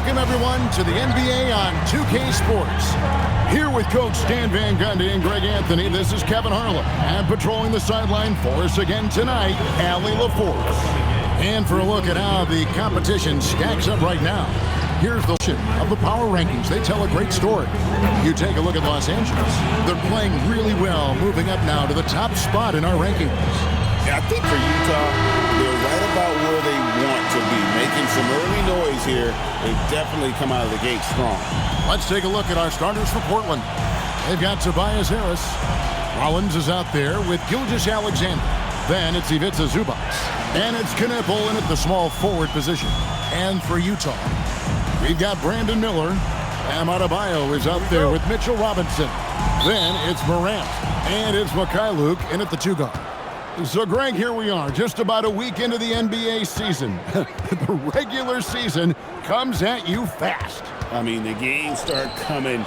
Welcome, everyone, to the NBA on 2K Sports. Here with Coach Stan Van Gundy and Greg Anthony, this is Kevin Harlan. And patrolling the sideline for us again tonight, Allie LaForce. And for a look at how the competition stacks up right now, here's the of the power rankings. They tell a great story. You take a look at Los Angeles. They're playing really well, moving up now to the top spot in our rankings. Yeah, I think for Utah, they're right about where they want to be. Making some early noise here. They definitely come out of the gate strong. Let's take a look at our starters for Portland. They've got Tobias Harris. Rollins is out there with Gilgeous-Alexander. Then it's Ivica Zubac. And it's Knipple in at the small forward position. And for Utah, we've got Brandon Miller. Bam Adebayo is out there with Mitchell Robinson. Then it's Morant. And it's Mikhailuk in at the two guard. So, Greg, here we are, just about a week into the NBA season. The regular season comes at you fast. I mean, the games start coming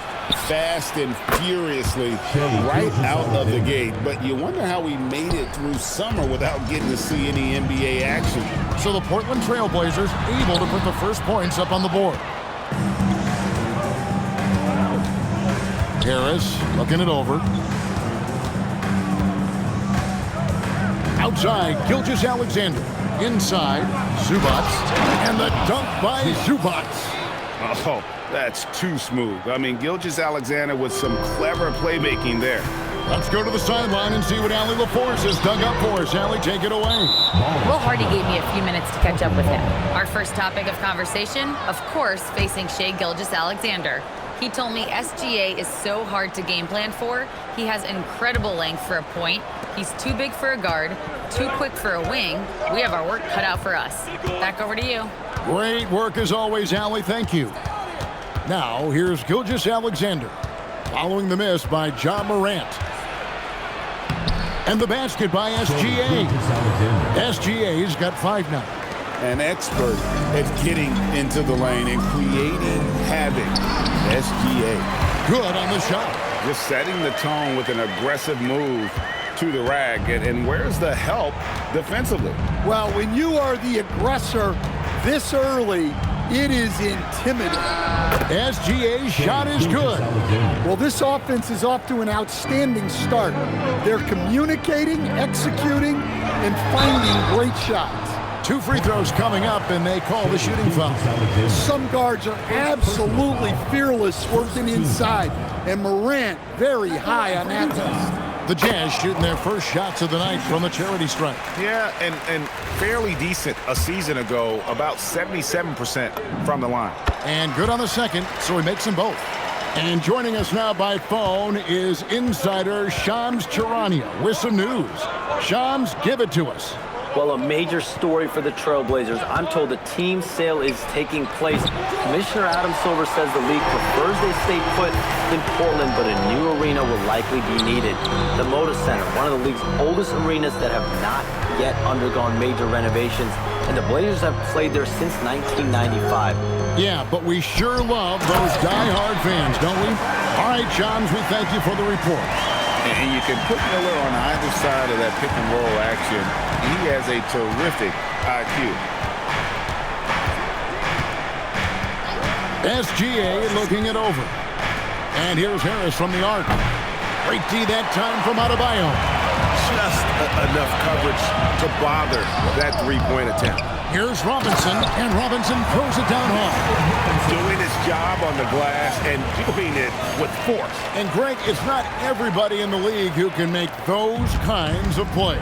fast and furiously right out of the gate. But you wonder how we made it through summer without getting to see any NBA action. So the Portland Trail Blazers able to put the first points up on the board. Harris looking it over. Outside, Gilgeous-Alexander. Inside, Zubac. And the dunk by Zubac. Oh, that's too smooth. I mean, Gilgeous-Alexander with some clever playmaking there. Let's go to the sideline and see what Allie LaForce has dug up for us. Allie, take it away. Will Hardy gave me a few minutes to catch up with him. Our first topic of conversation, of course, facing Shai Gilgeous-Alexander. He told me SGA is so hard to game plan for. He has incredible length for a point. He's too big for a guard, too quick for a wing. We have our work cut out for us. Back over to you. Great work as always, Allie. Thank you. Now, here's Gilgeous-Alexander. Following the miss by Ja Morant. And the basket by SGA. SGA's got 5 now. An expert at getting into the lane and creating havoc. SGA. Good on the shot. Just setting the tone with an aggressive move to the rack. And where's the help defensively? Well, when you are the aggressor this early, it is intimidating. SGA's shot is good. Well, this offense is off to an outstanding start. They're communicating, executing, and finding great shots. 2 free throws coming up, and they call the shooting foul. Some guards are absolutely fearless working inside, and Morant very high on that list. The Jazz shooting their first shots of the night from the charity stripe. Yeah, and fairly decent a season ago, about 77% from the line. And good on the second, so he makes them both. And joining us now by phone is insider Shams Charania with some news. Shams, give it to us. Well, a major story for the Trailblazers. I'm told the team sale is taking place. Commissioner Adam Silver says the league prefers they stay put in Portland, but a new arena will likely be needed. The Moda Center, one of the league's oldest arenas that have not yet undergone major renovations, and the Blazers have played there since 1995. Yeah, but we sure love those die-hard fans, don't we? All right, Shams, we thank you for the report. And you can put Miller on either side of that pick and roll action. He has a terrific IQ. SGA looking it over. And here's Harris from the arc. Great D that time from Adebayo. Just enough coverage to bother that three-point attempt. Here's Robinson, and Robinson throws it down hard. Doing his job on the glass and doing it with force. And Greg, it's not everybody in the league who can make those kinds of plays.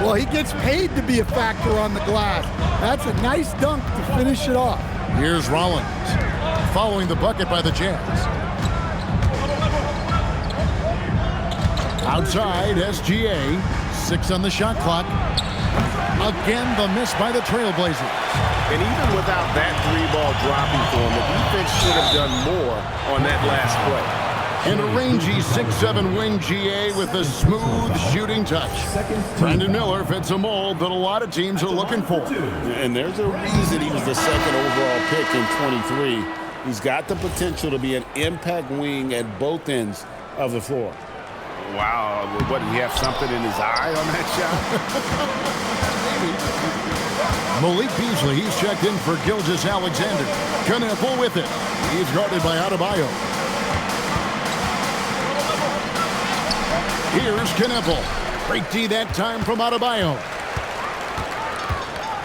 Well, he gets paid to be a factor on the glass. That's a nice dunk to finish it off. Here's Rollins, following the bucket by the Jazz. Outside, SGA, 6 on the shot clock. Again, the miss by the Trailblazers. And even without that three-ball dropping for him, the defense should have done more on that last play. And a rangy 6'7" wing GA with a smooth shooting touch. Brandon Miller fits a mold that a lot of teams are looking for. And there's a reason he was the second overall pick in 23. He's got the potential to be an impact wing at both ends of the floor. Wow, what, did he have something in his eye on that shot? Malik Beasley, he's checked in for Gilgeous-Alexander. Knueppel with it. He's guarded by Adebayo. Here's Knueppel. Break D that time from Adebayo.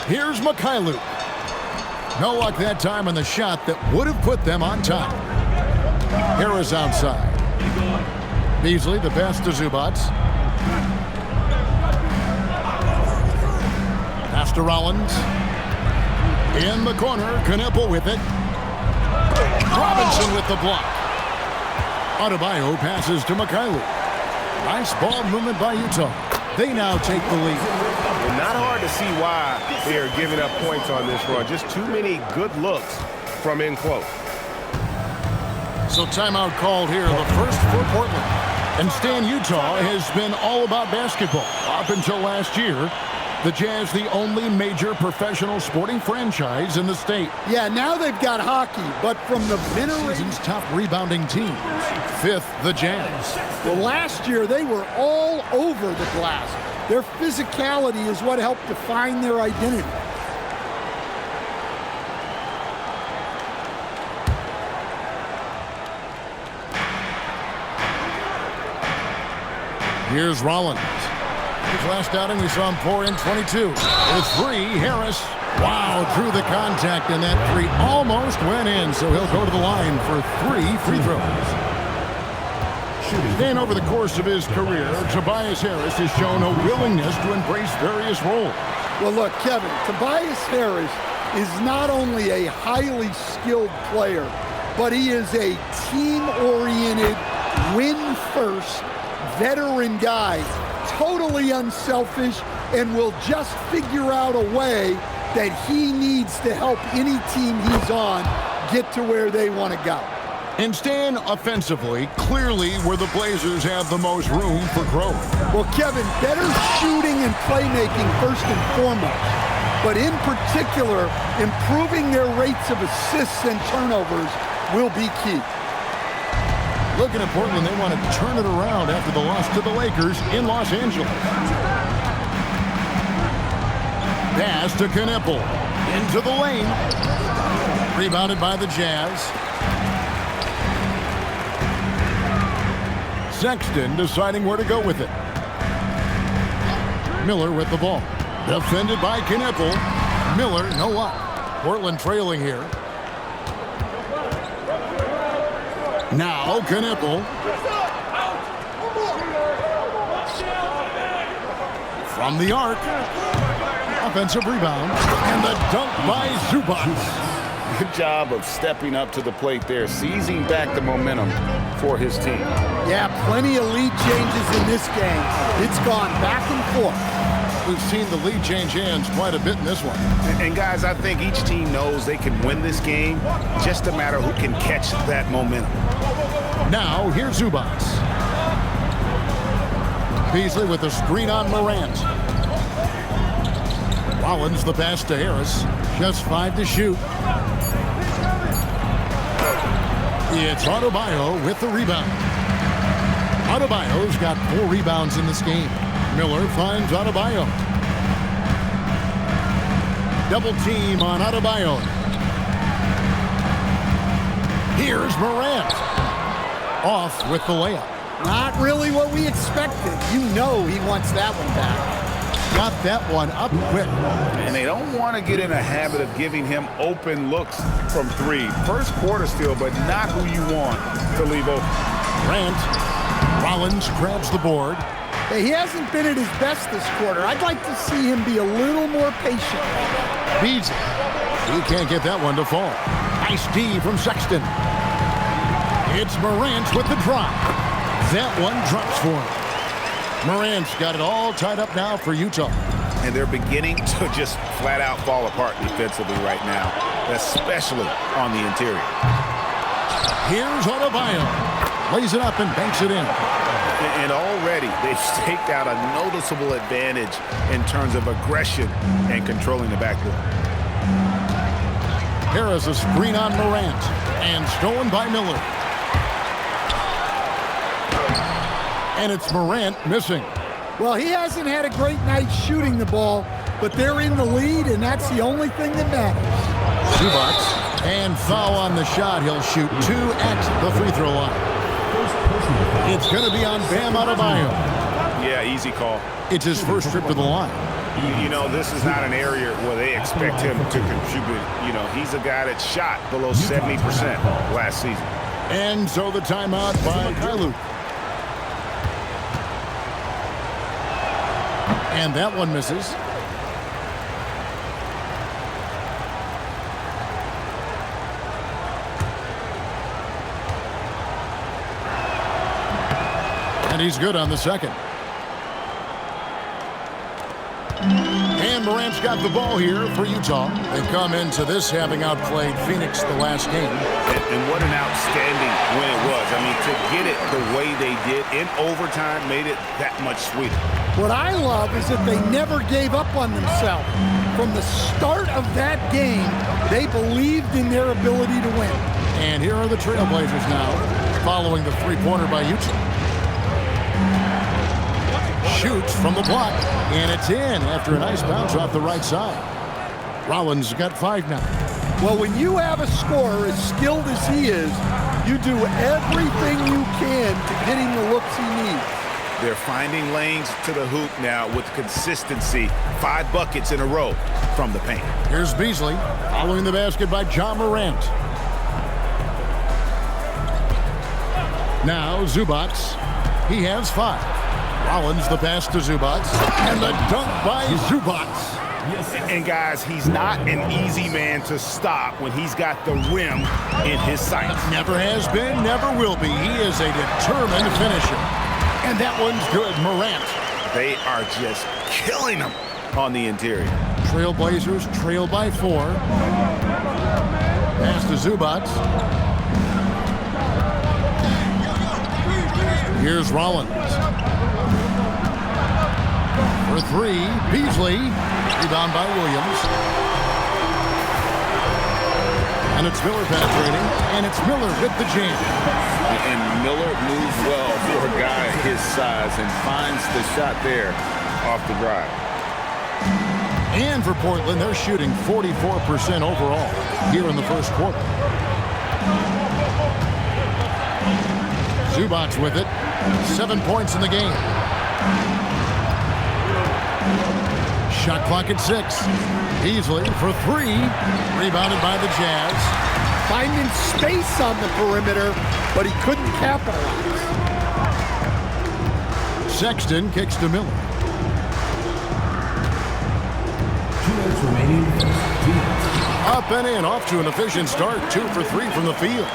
Here's Mikhailuk. No luck that time on the shot that would have put them on top. Harris outside. Beasley, the pass to Zubac. Pass to Rollins. In the corner, Knueppel with it. Robinson with the block. Adebayo passes to Mikhailuk. Nice ball movement by Utah. They now take the lead. Well, not hard to see why they are giving up points on this run. Just too many good looks from in close. So timeout called here, the first for Portland. And Stan, Utah has been all about basketball. Up until last year, the Jazz the only major professional sporting franchise in the state. Yeah, now they've got hockey, but from the Season's top rebounding teams. Fifth, the Jazz. Well, last year they were all over the glass. Their physicality is what helped define their identity. Here's Rollins. His last outing, we saw him pour in 22. With three, Harris. Wow, drew the contact, and that three almost went in, so he'll go to the line for 3 free throws. Then over the course of his career, Tobias Harris has shown a willingness to embrace various roles. Well, look, Kevin, Tobias Harris is not only a highly skilled player, but he is a team-oriented, win-first, veteran guy, totally unselfish, and will just figure out a way that he needs to help any team he's on get to where they want to go. And Stan, offensively, clearly where the Blazers have the most room for growth. Well, Kevin, better shooting and playmaking first and foremost, but in particular, improving their rates of assists and turnovers will be key. Looking at Portland, they want to turn it around after the loss to the Lakers in Los Angeles. Pass to Knueppel. Into the lane. Rebounded by the Jazz. Sexton deciding where to go with it. Miller with the ball. Defended by Knueppel. Miller, no luck. Portland trailing here. Now Knueppel. From the arc. Offensive rebound. And the dunk by Zubac. Good job of stepping up to the plate there, seizing back the momentum for his team. Yeah, plenty of lead changes in this game. It's gone back and forth. We've seen the lead change hands quite a bit in this one. And guys, I think each team knows they can win this game, just a matter who can catch that momentum. Now, here's Zubac. Beasley with a screen on Morant. Rollins the pass to Harris. Just 5 to shoot. It's Adebayo with the rebound. Adebayo's got 4 rebounds in this game. Miller finds Adebayo. Double team on Adebayo. Here's Morant. Off with the layup. Not really what we expected. You know he wants that one back. Got that one up quick. And they don't want to get in a habit of giving him open looks from 3. First quarter still, but not who you want to leave open. Grant. Rollins grabs the board. Hey, he hasn't been at his best this quarter. I'd like to see him be a little more patient. Beasley. He can't get that one to fall. Nice D from Sexton. It's Morant with the drop. That one drops for him. Morant's got it all tied up now for Utah. And they're beginning to just flat out fall apart defensively right now, especially on the interior. Here's Adebayo. Lays it up and banks it in. And already they've staked out a noticeable advantage in terms of aggression and controlling the backcourt. Harris a screen on Morant. And stolen by Miller. And it's Morant missing. Well, he hasn't had a great night shooting the ball, but they're in the lead, and that's the only thing that matters. Zubats, and foul on the shot. He'll shoot 2 at the free throw line. It's going to be on Bam Adebayo. Yeah, easy call. It's his first trip to the line. You know, this is not an area where they expect him to contribute. You know, he's a guy that shot below 70% last season. And so the timeout by Kailu. And that one misses. And he's good on the second. And Morant's got the ball here for Utah. They come into this having outplayed Phoenix the last game. And what an outstanding win it was. I mean, to get it the way they did in overtime made it that much sweeter. What I love is that they never gave up on themselves. From the start of that game, they believed in their ability to win. And here are the Trailblazers now, following the three-pointer by Utah. Shoots from the block, and it's in after a nice bounce off the right side. Rollins got 5 now. Well, when you have a scorer as skilled as he is, you do everything you can to get him the looks he needs. They're finding lanes to the hoop now with consistency. 5 buckets in a row from the paint. Here's Beasley, following the basket by Ja Morant. Now Zubats, he has 5. Rollins the pass to Zubats, and the dunk by Zubats. And guys, he's not an easy man to stop when he's got the rim in his sights. Never has been, never will be. He is a determined finisher. And that one's good, Morant. They are just killing him on the interior. Trailblazers trail by 4. Pass to Zubats. Here's Rollins. For 3, Beasley. Rebound by Williams. And it's Miller penetrating. And it's Miller with the jam. And Miller moves well for a guy his size and finds the shot there off the drive. And for Portland, they're shooting 44% overall here in the first quarter. Zubats with it. 7 points in the game. Shot clock at 6. Beasley for 3. Rebounded by the Jazz. Finding space on the perimeter, but he couldn't capitalize. Sexton kicks to Miller. 2 minutes remaining. Up and in, off to an efficient start. 2 for 3 from the field.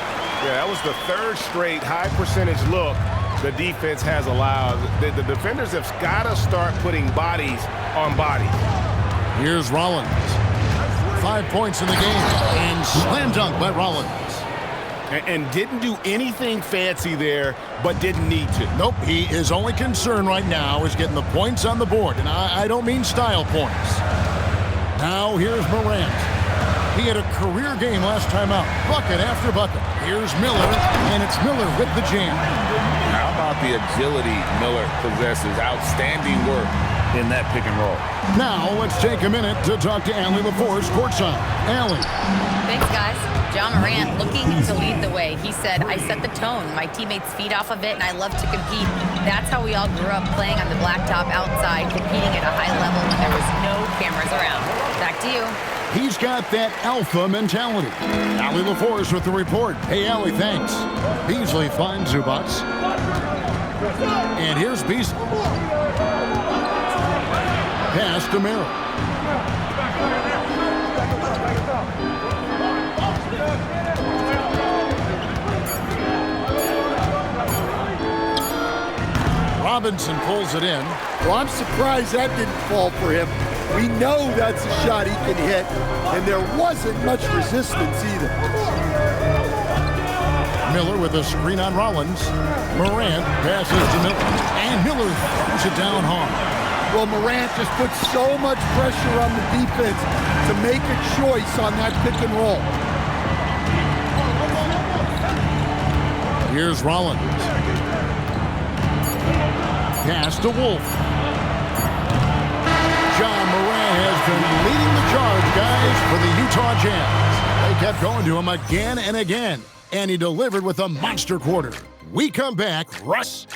Yeah, that was the 3rd straight high percentage look the defense has allowed. The defenders have got to start putting bodies on bodies. Here's Rollins. 5 points in the game. And slam dunk by Rollins. And didn't do anything fancy there, but didn't need to. Nope, his only concern right now is getting the points on the board. And I don't mean style points. Now here's Morant. He had a career game last time out. Bucket after bucket. Here's Miller, and it's Miller with the jam. How about the agility Miller possesses? Outstanding work in that pick and roll. Now let's take a minute to talk to Allie LaForce courtside. Allie. Thanks, guys. Ja Morant looking to lead the way. He said, I set the tone. My teammates feed off of it, and I love to compete. That's how we all grew up, playing on the blacktop outside, competing at a high level when there was no cameras around. Back to you. He's got that alpha mentality. Allie LaForce with the report. Hey, Allie, thanks. Beasley finds Zubats. And here's Beasley. Pass to Merrill. Robinson pulls it in. Well, I'm surprised that didn't fall for him. We know that's a shot he can hit, and there wasn't much resistance either. Miller with a screen on Rollins. Morant passes to Miller. And Miller throws it down hard. Well, Morant just put so much pressure on the defense to make a choice on that pick and roll. Here's Rollins. Pass to Wolf. Ja Morant has Griffin leading the charge, guys, for the Utah Jazz. They kept going to him again and again, and he delivered with a monster quarter. We come back, Russ.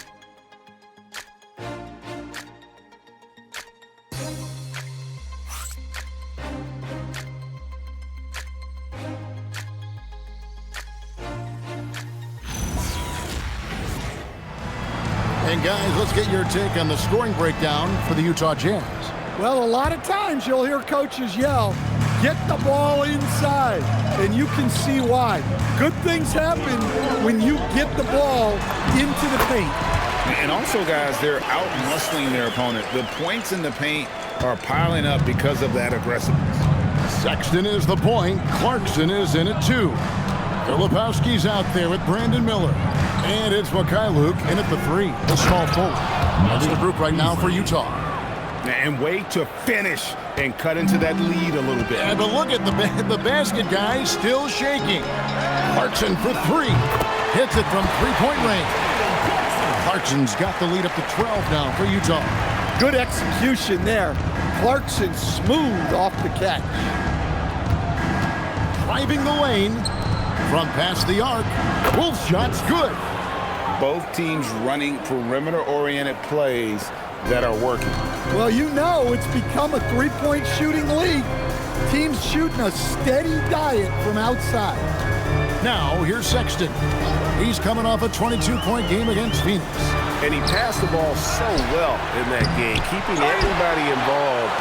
And guys, let's get your take on the scoring breakdown for the Utah Jazz. Well, a lot of times you'll hear coaches yell, get the ball inside, and you can see why. Good things happen when you get the ball into the paint. And also, guys, they're out-muscling their opponent. The points in the paint are piling up because of that aggressiveness. Sexton is the point. Clarkson is in it, too. Filipowski's out there with Brandon Miller. And it's Mikhailuk in at the 3, the small forward. That's the group right now for Utah. And wait to finish and cut into that lead a little bit. Yeah, but look at the basket, guys, still shaking. Clarkson for 3. Hits it from three-point range. Clarkson's got the lead up to 12 now for Utah. Good execution there. Clarkson smooth off the catch. Driving the lane from past the arc. Wolf shot's good. Both teams running perimeter-oriented plays that are working. Well, you know it's become a three-point shooting league. Teams shooting a steady diet from outside. Now, here's Sexton. He's coming off a 22-point game against Phoenix. And he passed the ball so well in that game, keeping everybody involved,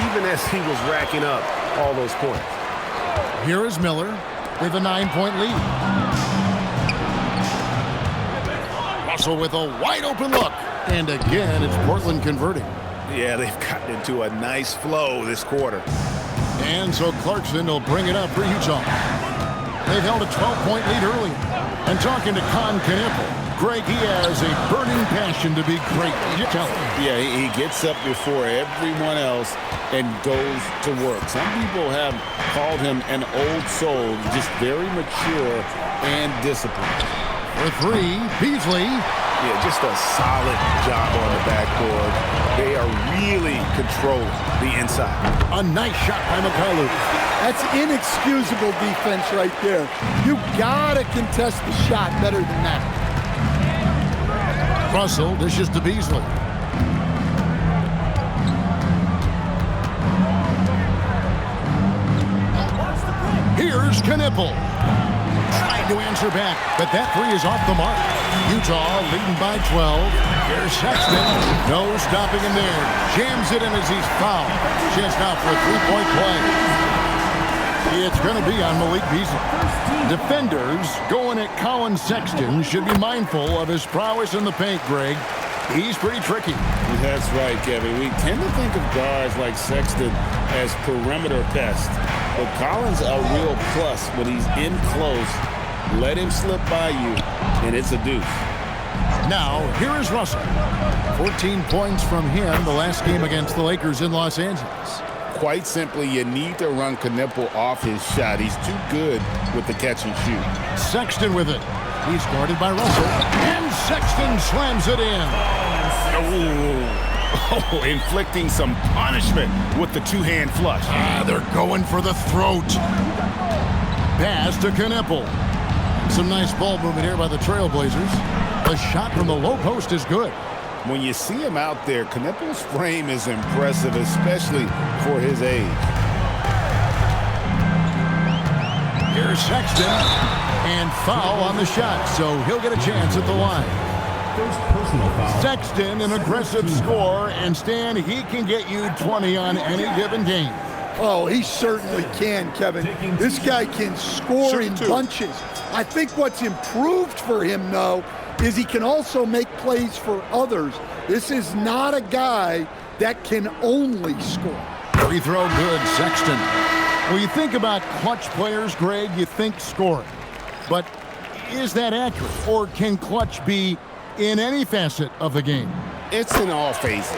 even as he was racking up all those points. Here is Miller with a 9-point lead. Russell with a wide-open look. And again, it's Portland converting. Yeah, they've gotten into a nice flow this quarter. And so Clarkson will bring it up for Utah. They've held a 12-point lead earlier. And talking to Con Knippel, Greg, he has a burning passion to be great. You tell him. Yeah, he gets up before everyone else and goes to work. Some people have called him an old soul, just very mature and disciplined. For 3, Beasley. Yeah, just a solid job on the backboard. They are really controlling the inside. A nice shot by Mikhailuk. That's inexcusable defense right there. You gotta contest the shot better than that. Russell dishes to Beasley. Here's Knippel. Trying to answer back, but that 3 is off the mark. Utah leading by 12. Here's Sexton. No stopping him there. Jams it in as he's fouled. Chance now for a three-point play. It's going to be on Malik Beasley. Defenders going at Colin Sexton should be mindful of his prowess in the paint, Greg. He's pretty tricky. That's right, Kevin. We tend to think of guards like Sexton as perimeter pests. But Collins a real plus when he's in close. Let him slip by you, and it's a deuce. Now, here is Russell. 14 points from him the last game against the Lakers in Los Angeles. Quite simply, you need to run Knippel off his shot. He's too good with the catch and shoot. Sexton with it. He's guarded by Russell. And Sexton slams it in. Oh, inflicting some punishment with the two-hand flush. They're going for the throat. Pass to Knippel. Some nice ball movement here by the Trailblazers. The shot from the low post is good. When you see him out there, Knippel's frame is impressive, especially for his age. Here's Sexton. And foul on the shot, so he'll get a chance at the line. First personal foul. Sexton, an aggressive scorer, and Stan, he can get you 20 on any given game. Oh, he certainly can, Kevin. This guy can score in bunches. I think what's improved for him, though, is he can also make plays for others. This is not a guy that can only score. Free throw good, Sexton. When you think about clutch players, Greg, you think scoring. But is that accurate? Or can clutch be in any facet of the game? It's in all phases.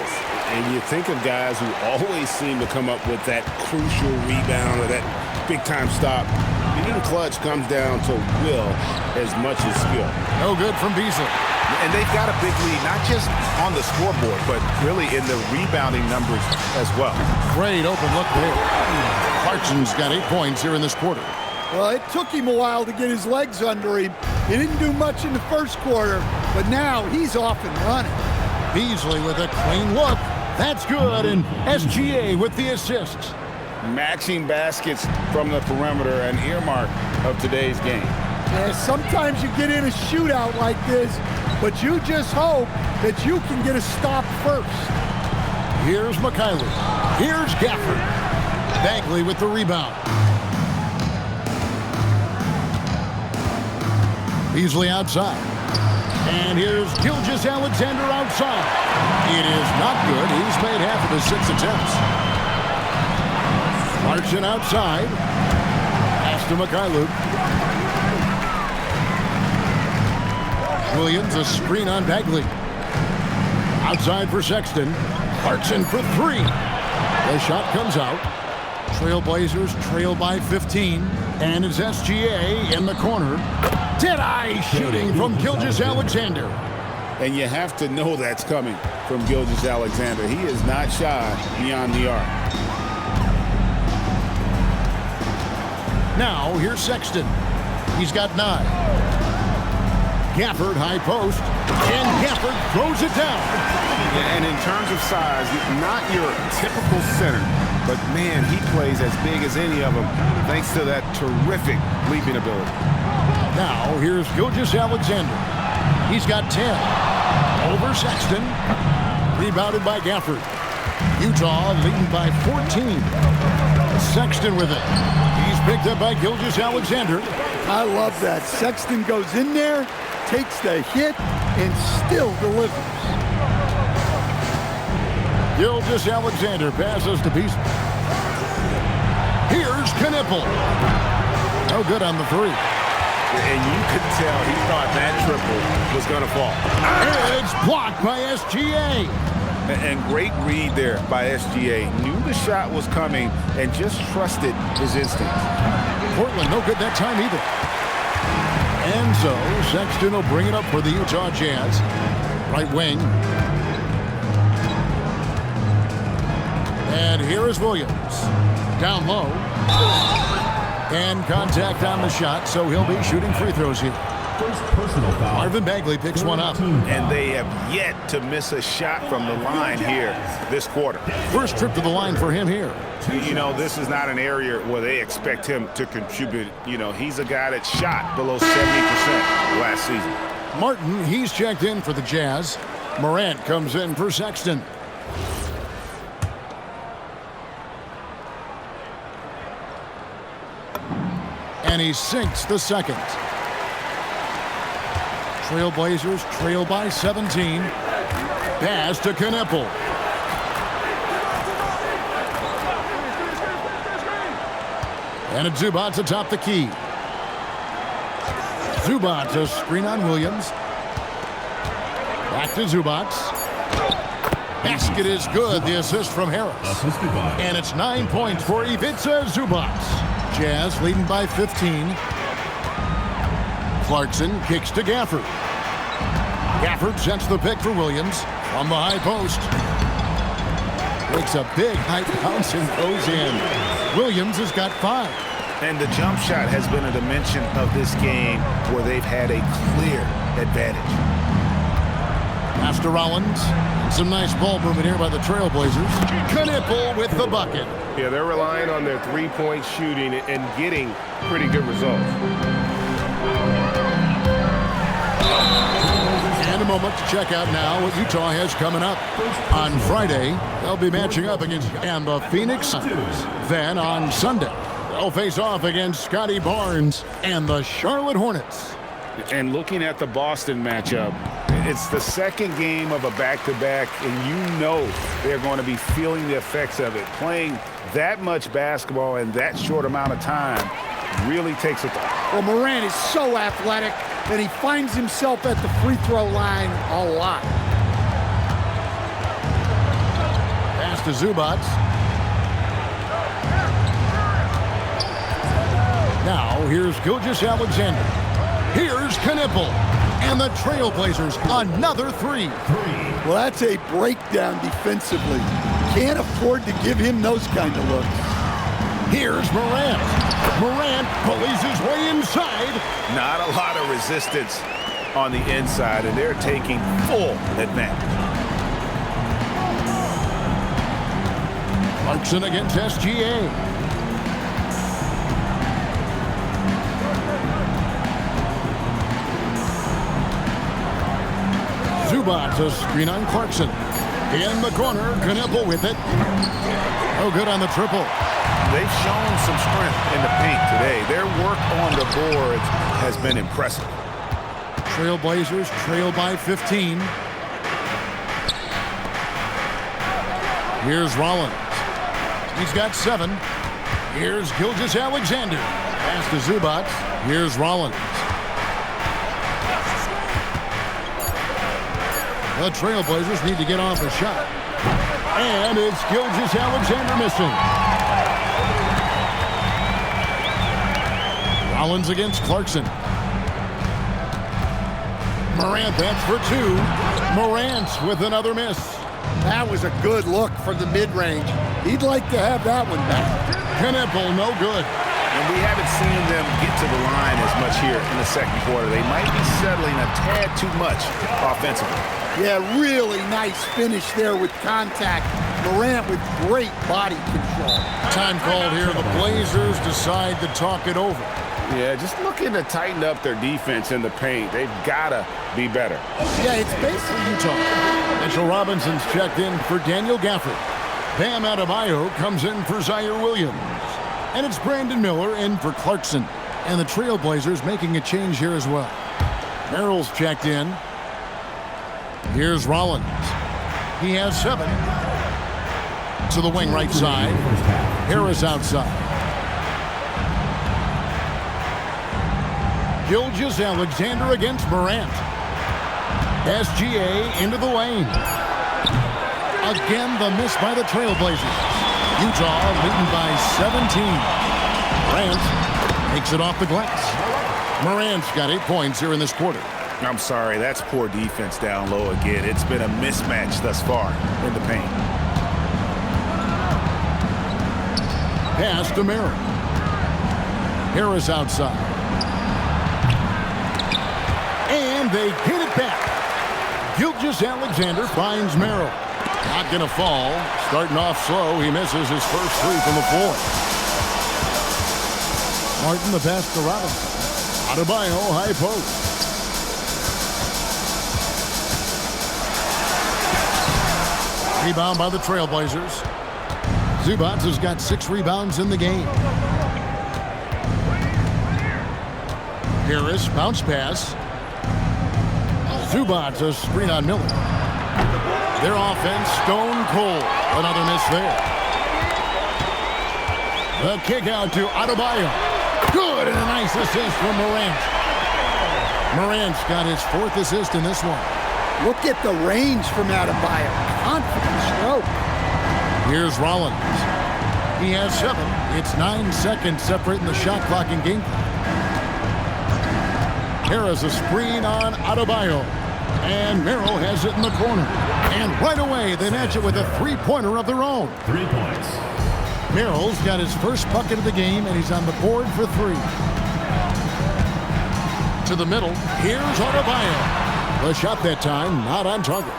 And you think of guys who always seem to come up with that crucial rebound or that big-time stop. Being clutch comes down to will as much as skill. No good from Beasley. And they've got a big lead, not just on the scoreboard, but really in the rebounding numbers as well. Great open look there. Clarkson's got 8 points here in this quarter. Well, it took him a while to get his legs under him. He didn't do much in the first quarter, but now he's off and running. Beasley with a clean look. That's good, and SGA with the assist. Matching baskets from the perimeter, an earmark of today's game. Yeah, sometimes you get in a shootout like this, but you just hope that you can get a stop first. Here's McKinley. Here's Gafford. Bagley with the rebound. Beasley outside. And here's Gilgeous-Alexander outside. It is not good. He's made half of his 6 attempts. Clarkson outside. Pass to Mikhailuk. Williams, a screen on Bagley. Outside for Sexton. Clarkson for 3. The shot comes out. Trailblazers trail by 15. And it's SGA in the corner. Dead-eye shooting from Gilgeous-Alexander. And you have to know that's coming from Gilgeous-Alexander. He is not shy beyond the arc. Now, here's Sexton. He's got 9. Gafford, high post. And Gafford throws it down. And in terms of size, not your typical center, but man, he plays as big as any of them thanks to that terrific leaping ability. Now, here's Gilgeous-Alexander. He's got 10. Over Sexton. Rebounded by Gafford. Utah leading by 14. Sexton with it. He's picked up by Gilgeous-Alexander. I love that. Sexton goes in there, takes the hit, and still delivers. Gilgeous-Alexander passes to Beasley. Here's Knipple. No good on the 3. And you could tell he thought that triple was going to fall. It's blocked by SGA. And great read there by SGA. Knew the shot was coming and just trusted his instincts. Portland no good that time either. And so Sexton will bring it up for the Utah Jazz. Right wing. And here is Williams. Down low. And contact on the shot, so he'll be shooting free throws here. First personal foul. Marvin Bagley picks one up. And they have yet to miss a shot from the line here this quarter. First trip to the line for him here. You know, this is not an area where they expect him to contribute. You know, he's a guy that shot below 70% last season. Martin, he's checked in for the Jazz. Morant comes in for Sexton. And he sinks the second. Trailblazers trail by 17. Pass to Knipple. And it's Zubac atop the key. Zubac, a screen on Williams. Back to Zubac. Basket is good. The assist from Harris. Assisted by And it's 9 points for Ivica Zubac. Jazz leading by 15. Clarkson kicks to Gafford. Gafford sets the pick for Williams on the high post. Makes a big high bounce and goes in. Williams has got 5. And the jump shot has been a dimension of this game where they've had a clear advantage. Pass to Rollins. Some nice ball movement here by the Trailblazers. Knipple with the bucket. Yeah, they're relying on their three-point shooting and getting pretty good results. And a moment to check out now what Utah has coming up. On Friday, they'll be matching up against and the Phoenix Suns. Then on Sunday, they'll face off against Scotty Barnes and the Charlotte Hornets. And looking at the Boston matchup, it's the second game of a back-to-back, and you know they're going to be feeling the effects of it. Playing that much basketball in that short amount of time really takes a toll. Well, Morant is so athletic, and he finds himself at the free throw line a lot. Pass to Zubac. Now, here's Gilgeous-Alexander. Here's Knipple. And the Trailblazers, another three. Well, that's a breakdown defensively. Can't afford to give him those kind of looks. Here's Morant. Morant bullies his way inside. Not a lot of resistance on the inside, and they're taking full advantage. Clarkson against SGA. Zubac, a screen on Clarkson. In the corner, Knipple with it. No good on the triple. They've shown some strength in the paint today. Their work on the boards has been impressive. Trailblazers trail by 15. Here's Rollins. He's got 7. Here's Gilgeous-Alexander. Pass to Zubac. Here's Rollins. The Trailblazers need to get off a shot. And it's Gilgeous-Alexander missing. Rollins against Clarkson. Morant, that's for 2. Morant with another miss. That was a good look for the mid-range. He'd like to have that one back. Knipple, no good. And we haven't seen them get to the line as much here in the second quarter. They might be settling a tad too much offensively. Yeah, really nice finish there with contact. Morant with great body control. Time called here. The Blazers decide to talk it over. Yeah, just looking to tighten up their defense in the paint. They've got to be better. Yeah, it's basically Utah. Mitchell Robinson's checked in for Daniel Gafford. Bam Adebayo comes in for Zaire Williams. And it's Brandon Miller in for Clarkson. And the Trailblazers making a change here as well. Merrill's checked in. Here's Rollins. He has 7. To the wing right side. Harris outside. Gilgeous-Alexander against Morant. SGA into the lane. Again, the miss by the Trailblazers. Utah leading by 17. Morant takes it off the glass. Morant's got 8 points here in this quarter. I'm sorry, that's poor defense down low again. It's been a mismatch thus far in the paint. Pass to Merrill. Harris outside. And they hit it back. Gilgeous-Alexander finds Merrill. Not going to fall. Starting off slow, he misses his first 3 from the floor. Martin the pass to Robinson. Adebayo high post. Rebound by the Trailblazers. Zubac has got 6 rebounds in the game. Harris, bounce pass. Zubac, a screen on Miller. Their offense, stone cold. Another miss there. The kick out to Adebayo. Good, and a nice assist from Morant. Morant's got his 4th assist in this one. Look at the range from Adebayo. Confident stroke. Here's Rollins. He has 7. It's 9 seconds separating the shot clock and game clock. Harris a screen on Adebayo. And Merrill has it in the corner. And right away, they match it with a 3-pointer of their own. 3 points. Merrill's got his first bucket of the game, and he's on the board for 3. To the middle. Here's Adebayo. The shot that time, not on target.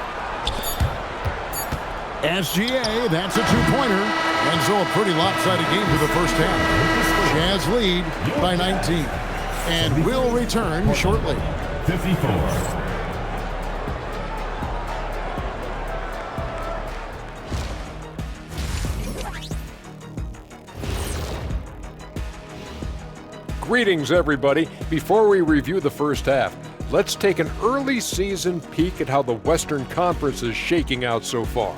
SGA, that's a 2-pointer. And so a pretty lopsided game for the first half. Jazz lead by 19. And will return shortly. 54. Greetings, everybody. Before we review the first half, let's take an early season peek at how the Western Conference is shaking out so far.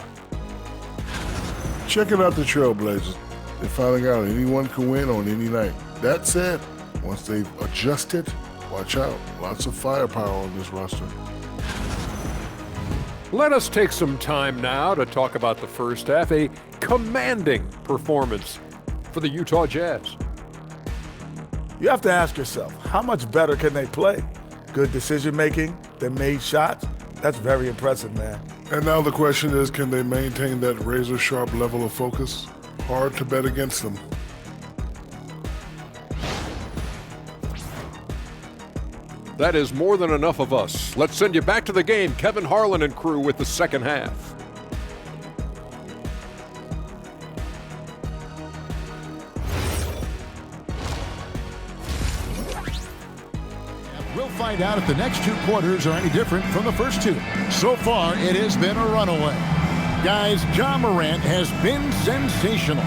Checking out the Trailblazers. They finally got it. Anyone can win on any night. That said, once they've adjusted, watch out. Lots of firepower on this roster. Let us take some time now to talk about the first half, a commanding performance for the Utah Jazz. You have to ask yourself, how much better can they play? Because good decision-making. They made shots. That's very impressive, man. And now the question is, can they maintain that razor-sharp level of focus? Hard to bet against them. That is more than enough of us. Let's send you back to the game. Kevin Harlan and crew with the second half. We'll find out if the next two quarters are any different from the first two. So far, it has been a runaway. Guys, Ja Morant has been sensational.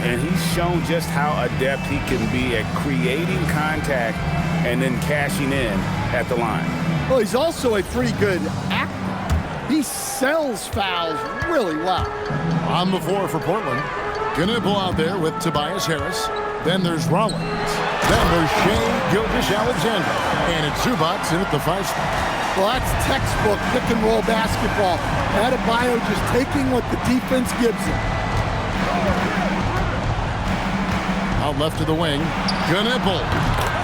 And he's shown just how adept he can be at creating contact and then cashing in at the line. Well, he's also a pretty good actor. He sells fouls really well. On the floor for Portland, Knipple out there with Tobias Harris. Then there's Rollins. Then there's Shai Gilgeous-Alexander. And it's Zubac in at the 5 spot. Well, that's textbook pick-and-roll basketball. Adebayo just taking what the defense gives him. Out left to the wing, Knipple.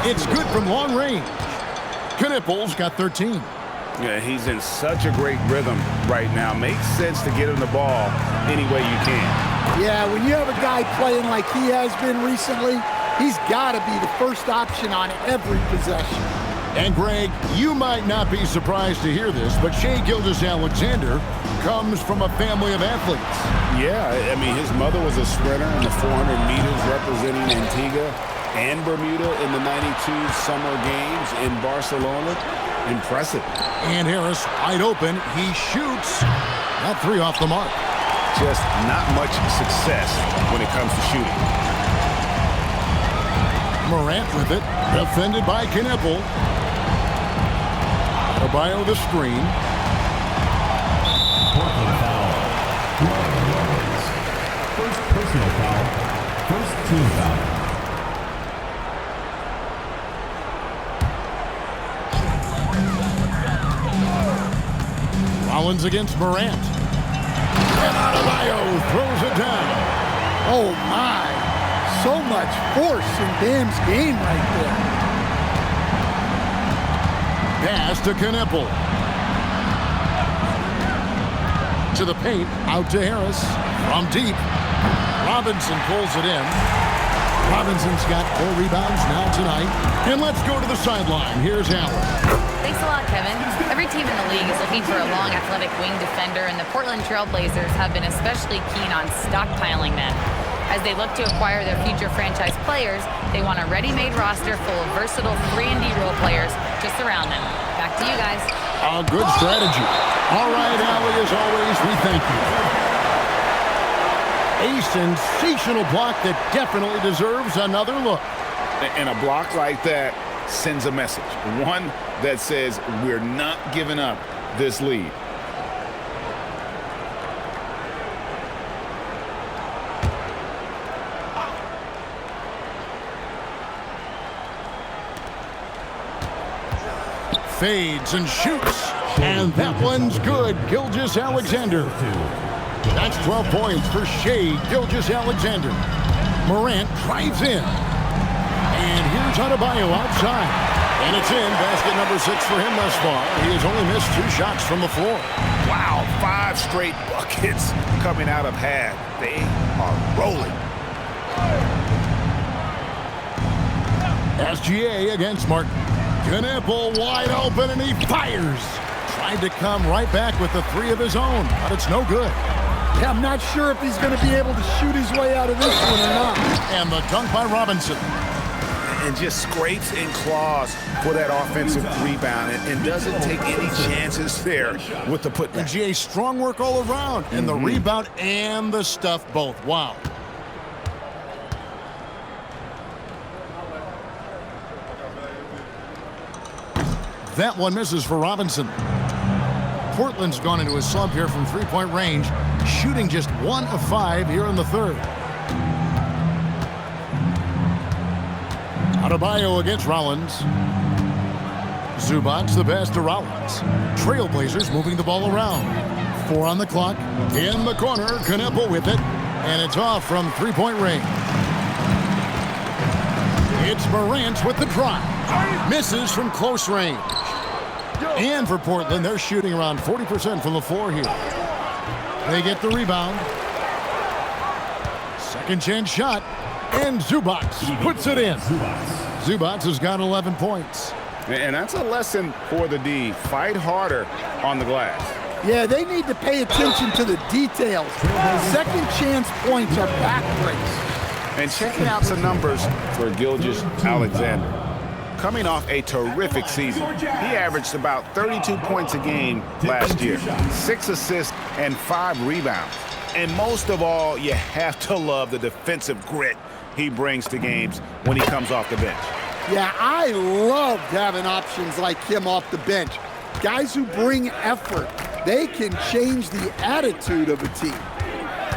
It's good from long range. Knipple's got 13. Yeah, he's in such a great rhythm right now. Makes sense to get him the ball any way you can. Yeah, when you have a guy playing like he has been recently, he's got to be the first option on every possession. And Greg, you might not be surprised to hear this, but Shai Gilgeous-Alexander comes from a family of athletes. Yeah, I mean, his mother was a sprinter in the 400 meters representing Antigua and Bermuda in the 92 Summer Games in Barcelona. Impressive. And Harris wide open. He shoots. That 3 off the mark. Just not much success when it comes to shooting. Morant with it. Defended by Knipple. Adebayo the screen. Portland foul. First personal foul. First team foul. Rollins against Morant. And Adebayo throws it down. Oh, my. So much force in Bam's game right there. Pass to Knipple. To the paint. Out to Harris. From deep. Robinson pulls it in. Robinson's got 4 rebounds now tonight. And let's go to the sideline. Here's Allen. Thanks a lot, Kevin. Every team in the league is looking for a long, athletic wing defender, and the Portland Trail Blazers have been especially keen on stockpiling them. As they look to acquire their future franchise players, they want a ready-made roster full of versatile 3-and-D role players to surround them. Back to you guys. A good strategy. All right, Allie, as always, we thank you. A sensational block that definitely deserves another look. And a block like that sends a message. One that says we're not giving up this lead. Fades and shoots. And that one's good. Gilgeous-Alexander. That's 12 points for Shai Gilgeous-Alexander. Morant drives in. And here's Adebayo outside. And it's in. Basket number 6 for him thus far. He has only missed 2 shots from the floor. Wow, 5 straight buckets coming out of half. They are rolling. SGA against Martin. Knipple wide open, and he fires. Tried to come right back with the 3 of his own, but it's no good. Yeah, I'm not sure if he's going to be able to shoot his way out of this one or not. And the dunk by Robinson. And just scrapes and claws for that offensive rebound and doesn't take any chances there with the putback. And GA, strong work all around. And the rebound and the stuff both. Wow. That one misses for Robinson. Portland's gone into a slump here from 3-point range, shooting just 1 of 5 here in the third. Adebayo against Rollins. Zubac the pass to Rollins. Trailblazers moving the ball around. 4 on the clock. In the corner, Knipple with it. And it's off from 3-point range. It's Morant with the drive. Misses from close range. And for Portland, they're shooting around 40% from the floor here. They get the rebound. Second chance shot. And Zubac puts it in. Zubac has got 11 points. And that's a lesson for the D. Fight harder on the glass. Yeah, they need to pay attention to the details. Second chance points are backbreaks. And checking out some numbers for Gilgeous-Alexander. Coming off a terrific season, he averaged about 32 points a game last year, 6 assists and 5 rebounds. And most of all, you have to love the defensive grit he brings to games when he comes off the bench. Yeah, I loved having options like him off the bench. Guys who bring effort. They can change the attitude of a team.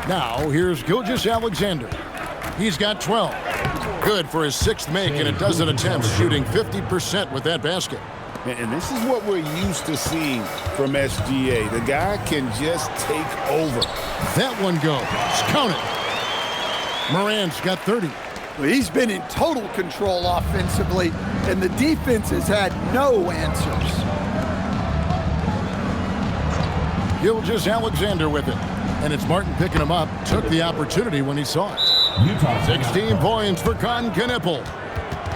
Now, here's Gilgeous-Alexander. He's got 12. Good for his 6th make and a dozen attempts, shooting 50% with that basket. And this is what we're used to seeing from SGA. The guy can just take over. That one goes. Count it. Morant's got 30. Well, he's been in total control offensively, and the defense has had no answers. Gilgeous-Alexander with it. And it's Martin picking him up. Took the opportunity when he saw it. 16 points for Con Knipple.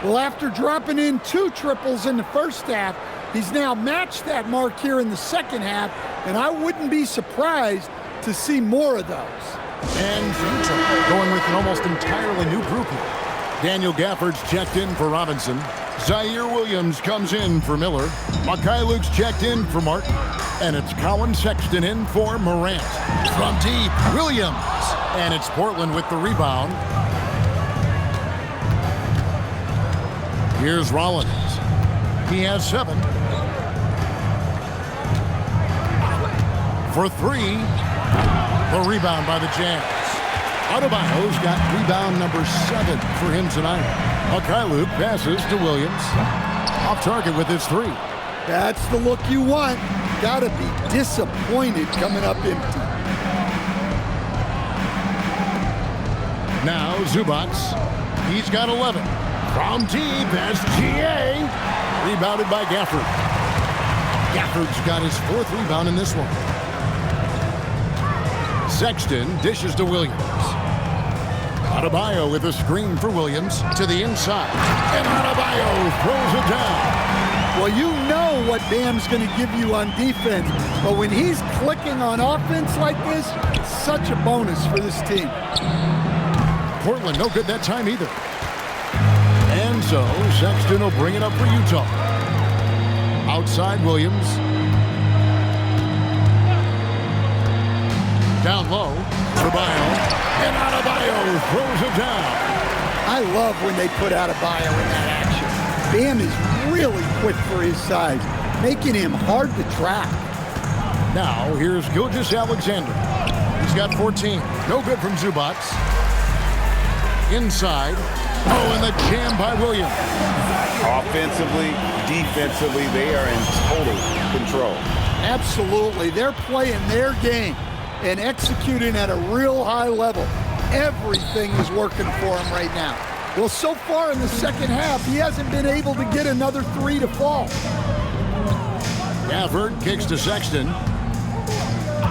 Well, after dropping in 2 triples in the first half, he's now matched that mark here in the second half, and I wouldn't be surprised to see more of those. And Utah going with an almost entirely new group here. Daniel Gafford's checked in for Robinson. Zaire Williams comes in for Miller. Mikhailuk's checked in for Martin. And it's Colin Sexton in for Morant. From deep, Williams. And it's Portland with the rebound. Here's Rollins. He has 7. For 3. The rebound by the Jazz. Adebayo's got rebound number 7 for him tonight. Mikhailuk passes to Williams. Off target with his 3. That's the look you want. Gotta be disappointed coming up empty. Now Zubac. He's got 11. From deep, SGA. Rebounded by Gafford. Gafford's got his 4th rebound in this one. Sexton dishes to Williams. Adebayo with a screen for Williams to the inside. And Adebayo throws it down. Well, you know what Bam's going to give you on defense, but when he's clicking on offense like this, it's such a bonus for this team. Portland no good that time either. And so Sexton will bring it up for Utah. Outside Williams. Down low, Adebayo. And Adebayo throws it down. I love when they put Adebayo in that action. Bam is really quick for his size, making him hard to track. Now, here's Gilgeous-Alexander. He's got 14. No good from Zubac. Inside. Oh, and the jam by Williams. Offensively, defensively, they are in total control. Absolutely. They're playing their game and executing at a real high level. Everything is working for him right now. Well, so far in the second half, he hasn't been able to get another 3 to fall. Gafford kicks to Sexton.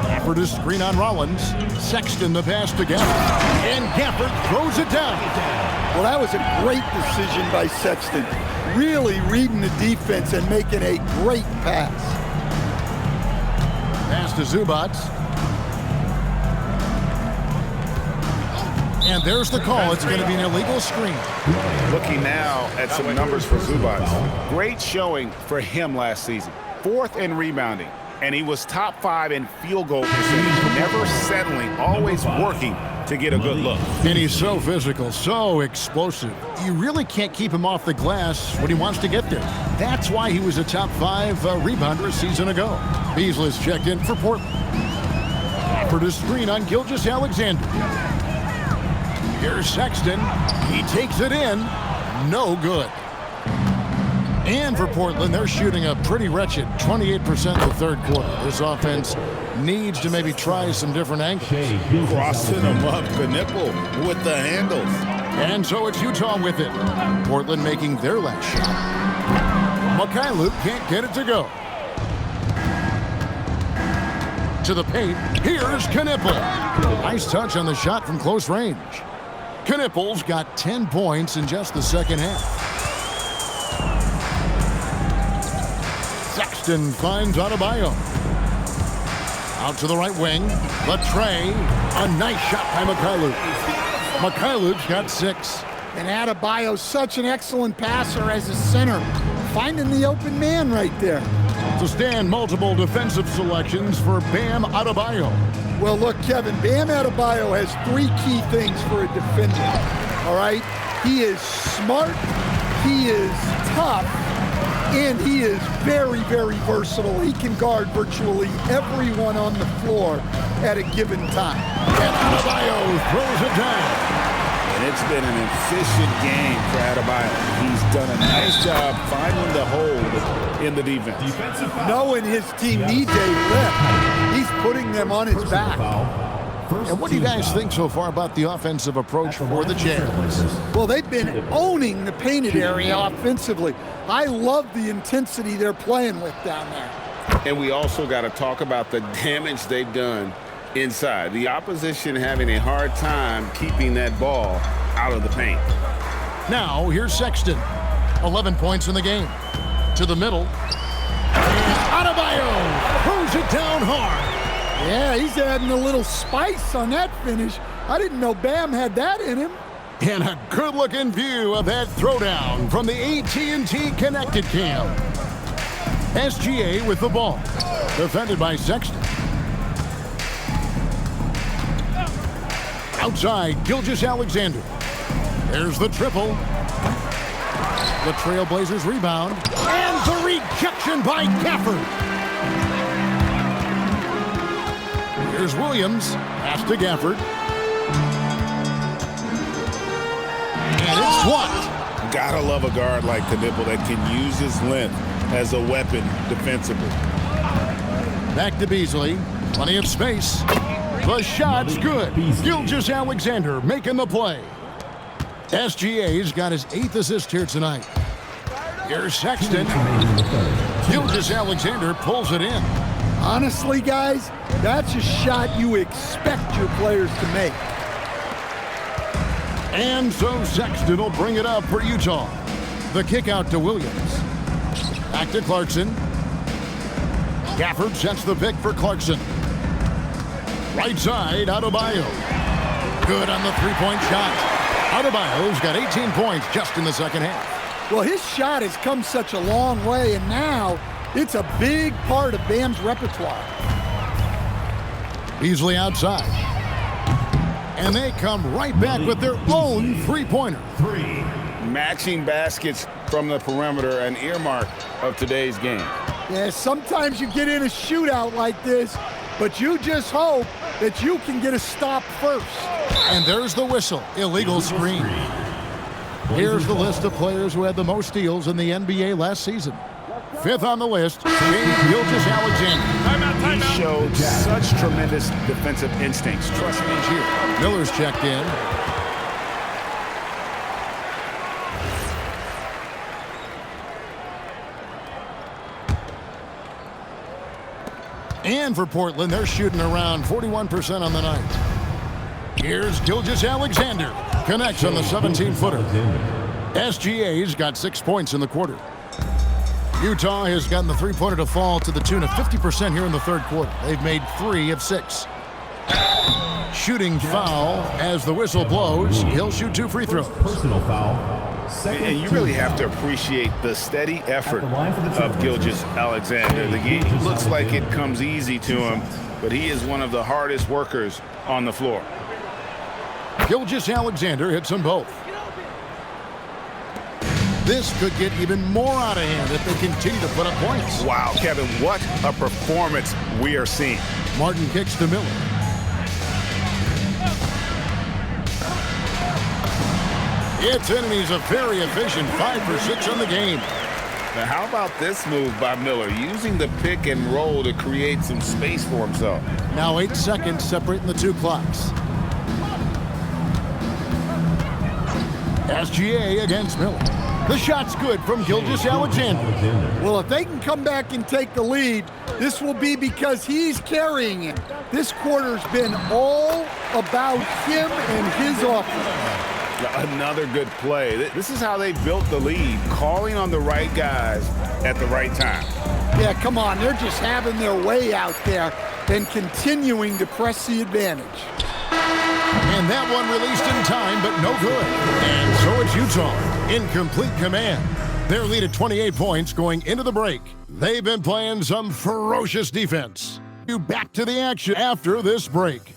Gafford is screen on Rollins. Sexton the pass to Gafford. And Gafford throws it down. Well, that was a great decision by Sexton. Really reading the defense and making a great pass. Pass to Zubac. And there's the call. It's going to be an illegal screen. Looking now at some numbers for Zubac. Great showing for him last season. 4th in rebounding. And he was top 5 in field goal percentage. Never settling, always working to get a good look. And he's so physical, so explosive. You really can't keep him off the glass when he wants to get there. That's why he was a top 5 rebounder a season ago. Beasley's checked in for Portland. For the screen on Gilgeous-Alexander. Here's Sexton. He takes it in. No good. And for Portland, they're shooting a pretty wretched 28% the third quarter. This offense needs to maybe try some different angles. Crossing them up, Knipple with the handles. And so it's Utah with it. Portland making their last shot. Mikhailuk can't get it to go. into the paint. Here's Knipple. Nice touch on the shot from close range. Knipple's got 10 points in just the second half. Sexton finds Adebayo. Out to the right wing. Latrey. A nice shot by Mikhailuch. Mikhailuch's got 6. And Adebayo's such an excellent passer as a center. Finding the open man right there. To stand multiple defensive selections for Bam Adebayo. Well, look, Kevin, Bam Adebayo has 3 key things for a defender, all right? He is smart, he is tough, and he is very, very versatile. He can guard virtually everyone on the floor at a given time. And Adebayo throws it down. And it's been an efficient game for Adebayo. He's done a nice job finding the hole in the defense. Knowing his team needs a lift, he's putting them on his back. And what do you guys think so far about the offensive approach for the Jazz? Well, they've been owning the painted area offensively. I love the intensity they're playing with down there. And we also got to talk about the damage they've done inside. The opposition having a hard time keeping that ball out of the paint. Now, here's Sexton. 11 points in the game. To the middle. And Adebayo throws it down hard. Yeah, he's adding a little spice on that finish. I didn't know Bam had that in him. And a good-looking view of that throwdown from the AT&T Connected Cam. SGA with the ball. Defended by Sexton. Outside, Gilgeous-Alexander. There's the triple. The Trailblazers rebound. And the rejection by Gafford. Here's Williams. Pass to Gafford. And it's swapped. Gotta love a guard like Knipple that can use his length as a weapon defensively. Back to Beasley. Plenty of space. The shot's good. Gilgeous-Alexander making the play. SGA's got his 8th assist here tonight. Here's Sexton. Gilgeous-Alexander pulls it in. Honestly, guys, that's a shot you expect your players to make. And so Sexton will bring it up for Utah. The kick out to Williams. Back to Clarkson. Gafford sets the pick for Clarkson. Right side, Adebayo. Good on the three-point shot. Adebayo's got 18 points just in the second half. Well, his shot has come such a long way, and now it's a big part of Bam's repertoire. Beasley outside. And they come right back with their own three-pointer. Matching baskets from the perimeter, an earmark of today's game. Yeah, sometimes you get in a shootout like this, but you just hope that you can get a stop first. And there's the whistle. Illegal screen. Here's the list of players who had the most steals in the NBA last season. 5th on the list, Gilgeous-Alexander. He showed such tremendous defensive instincts. Trust me here. Miller's checked in. And for Portland, they're shooting around 41% on the night. Here's Gilgeous-Alexander. Connects on the 17-footer. SGA's got 6 points in the quarter. Utah has gotten the three-pointer to fall to the tune of 50% here in the third quarter. They've made 3 of 6. Shooting foul as the whistle blows. He'll shoot 2 free throws. Personal foul. And you really have to appreciate the steady effort of Gilgeous-Alexander. The game looks like it comes easy to him, but he is one of the hardest workers on the floor. Gilgeous-Alexander hits them both. This could get even more out of hand if they continue to put up points. Wow, Kevin, what a performance we are seeing. Martin kicks to Miller. It's in, and he's a very efficient 5 for 6 on the game. Now, how about this move by Miller, using the pick and roll to create some space for himself? Now 8 seconds separating the 2 clocks. SGA against Miller. The shot's good from Gilgeous-Alexander. Well, if they can come back and take the lead, this will be because he's carrying it. This quarter's been all about him and his offense. Another good play. This is how they built the lead, calling on the right guys at the right time. Yeah, come on. They're just having their way out there and continuing to press the advantage. And that one released in time, but no good. And so it's Utah in complete command. Their lead at 28 points going into the break. They've been playing some ferocious defense. You back to the action after this break.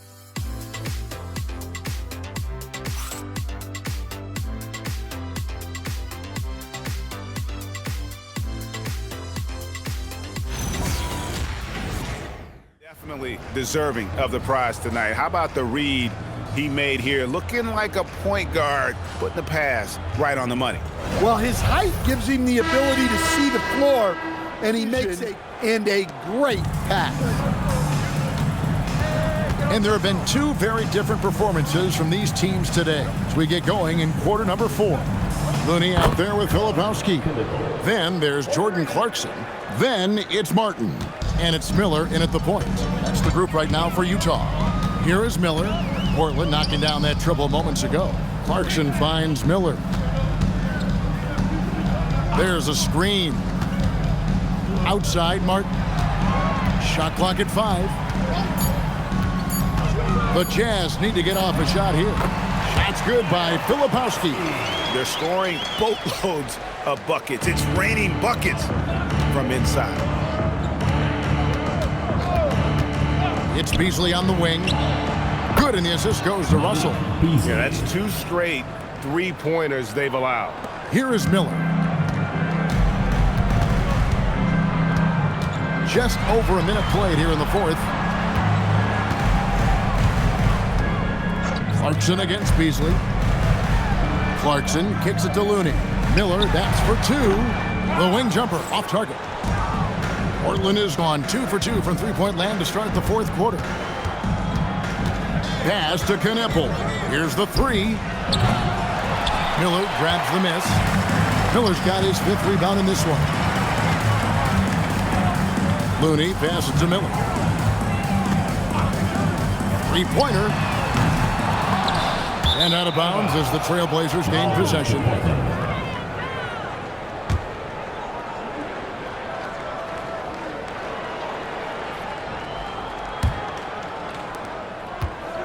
Definitely deserving of the prize tonight. How about the read he made here? Looking like a point guard, putting the pass right on the money. Well, his height gives him the ability to see the floor, and he makes a great pass. And there have been two very different performances from these teams today as we get going in quarter number 4. Looney out there with Filipowski. Then there's Jordan Clarkson. Then it's Martin. And it's Miller in at the point. That's the group right now for Utah. Here is Miller. Portland knocking down that triple moments ago. Clarkson finds Miller. There's a screen. Outside Martin. Shot clock at 5. The Jazz need to get off a shot here. Shot's good by Filipowski. They're scoring boatloads of buckets. It's raining buckets from inside. It's Beasley on the wing. Good, and the assist goes to Russell. Yeah, that's 2 straight three-pointers they've allowed. Here is Miller. Just over a minute played here in the 4th. Clarkson against Beasley. Clarkson kicks it to Looney. Miller, that's for 2. The wing jumper off target. Portland has gone 2 for 2 from three-point land to start the 4th quarter. Pass to Kneppel. Here's the 3. Miller grabs the miss. Miller's got his 5th rebound in this one. Looney passes to Miller. 3-pointer. And out of bounds as the Trailblazers gain possession.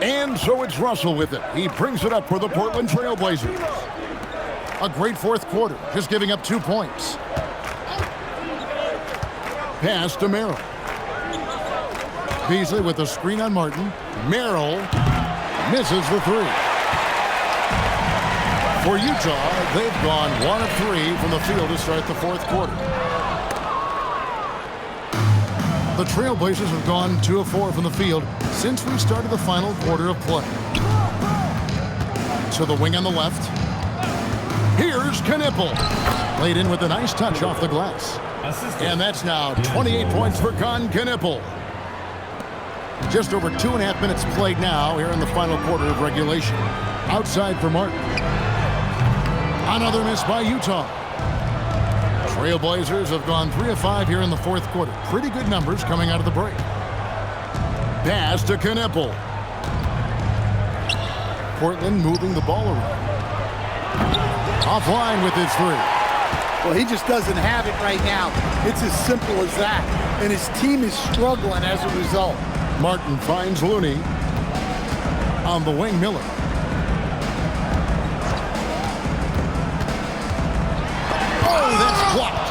And so it's Russell with it. He brings it up for the Portland Trailblazers. A great 4th quarter, just giving up 2 points. Pass to Merrill. Beasley with a screen on Martin. Merrill misses the 3. For Utah, they've gone 1 of 3 from the field to start the 4th quarter. The Trailblazers have gone 2 of 4 from the field since we started the final quarter of play. To the wing on the left. Here's Kneppel. Laid in with a nice touch off the glass. And that's now 28 points for Kneppel. Just over 2.5 minutes played now here in the final quarter of regulation. Outside for Martin. Another miss by Utah. Trailblazers have gone 3 of 5 here in the 4th quarter. Pretty good numbers coming out of the break. Pass to Kneppel. Portland moving the ball around. Offline with his 3. Well, he just doesn't have it right now. It's as simple as that. And his team is struggling as a result. Martin finds Looney. On the wing, Miller. Oh, that's blocked.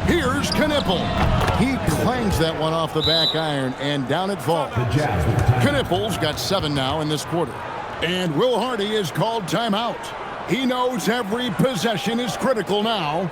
Here's Kneppel. He clangs that one off the back iron, and down it falls. Kneppel's got 7 now in this quarter. And Will Hardy is called timeout. He knows every possession is critical now.